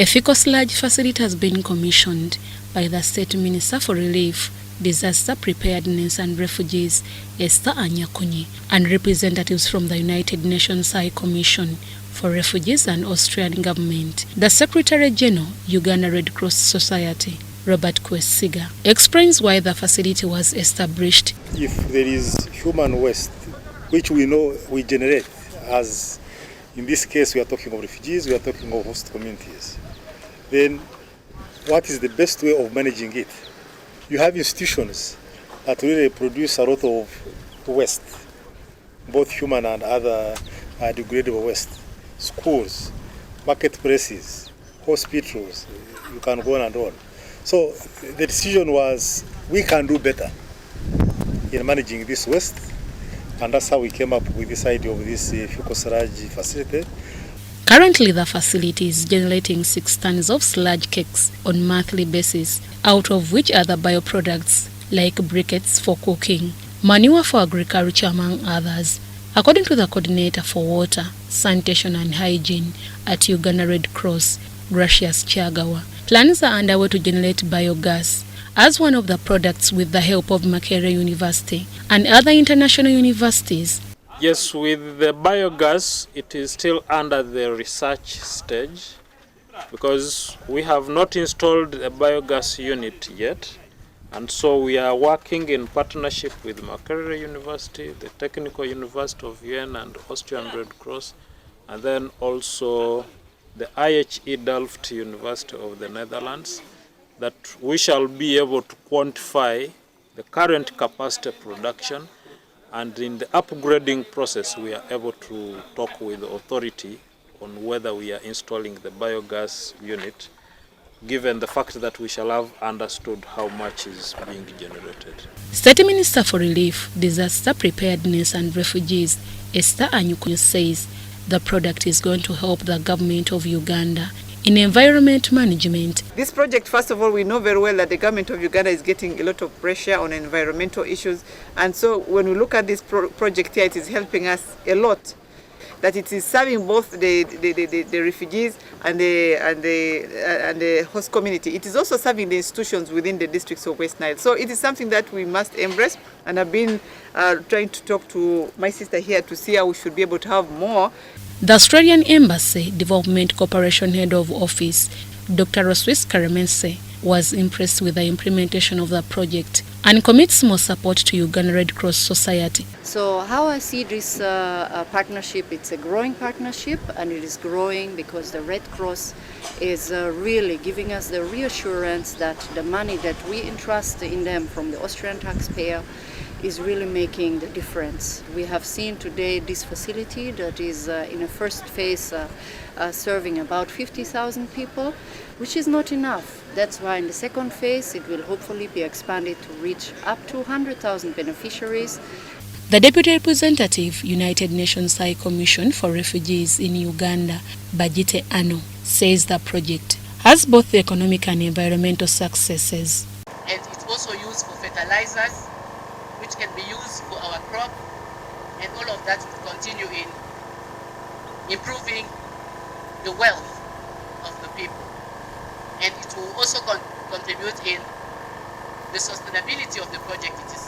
A Faecal Sludge facility has been commissioned by the State Minister for Relief, Disaster Preparedness and Refugees, Esther Anyakunyi, and representatives from the United Nations High Commission for Refugees and Austrian Government. The Secretary General, Uganda Red Cross Society, Robert Kwesiga, explains why the facility was established. If there is human waste, which we know we generate, as in this case we are talking of refugees, we are talking of host communities, then what is the best way of managing it? You have institutions that really produce a lot of waste, both human and other degradable waste. Schools, marketplaces, hospitals, you can go on and on. So the decision was we can do better in managing this waste, and that's how we came up with this idea of this Faecal Sludge facility. Currently, the facility is generating 6 tons of sludge cakes on monthly basis, out of which other bioproducts like briquettes for cooking, manure for agriculture, among others. According to the coordinator for water, sanitation and hygiene at Uganda Red Cross, Gracious Chagawa, plans are underway to generate biogas as one of the products with the help of Makerere University and other international universities. Yes, with the biogas, it is still under the research stage because we have not installed a biogas unit yet. And so we are working in partnership with Makerere University, the Technical University of Vienna and Austrian Red Cross, and then also the IHE Delft University of the Netherlands, that we shall be able to quantify the current capacity production, and in the upgrading process we are able to talk with the authority on whether we are installing the biogas unit, given the fact that we shall have understood how much is being generated. State Minister for Relief, Disaster Preparedness and Refugees, Esther Anyakunyi, says the product is going to help the government of Uganda in environment management. This project, first of all, we know very well that the government of Uganda is getting a lot of pressure on environmental issues, and so when we look at this project here, it is helping us a lot. That it is serving both the refugees and the host community. It is also serving the institutions within the districts of West Nile. So it is something that we must embrace, and I've been trying to talk to my sister here to see how we should be able to have more. The Australian Embassy Development Cooperation Head of Office, Dr. Roswis Karemense, was impressed with the implementation of the project and commits more support to Uganda Red Cross Society. So how I see this partnership, it's a growing partnership, and it is growing because the Red Cross is really giving us the reassurance that the money that we entrust in them from the Austrian taxpayer is really making the difference. We have seen today this facility that is in a first phase serving about 50,000 people, which is not enough. That's why in the second phase it will hopefully be expanded to reach up to 100,000 beneficiaries. The Deputy Representative, United Nations High Commission for Refugees in Uganda, Bajite Ano, says the project has both the economic and environmental successes. And it's also used for fertilizers, which can be used for our crop, and all of that will continue in improving the wealth of the people. And it will also contribute in the sustainability of the project. It is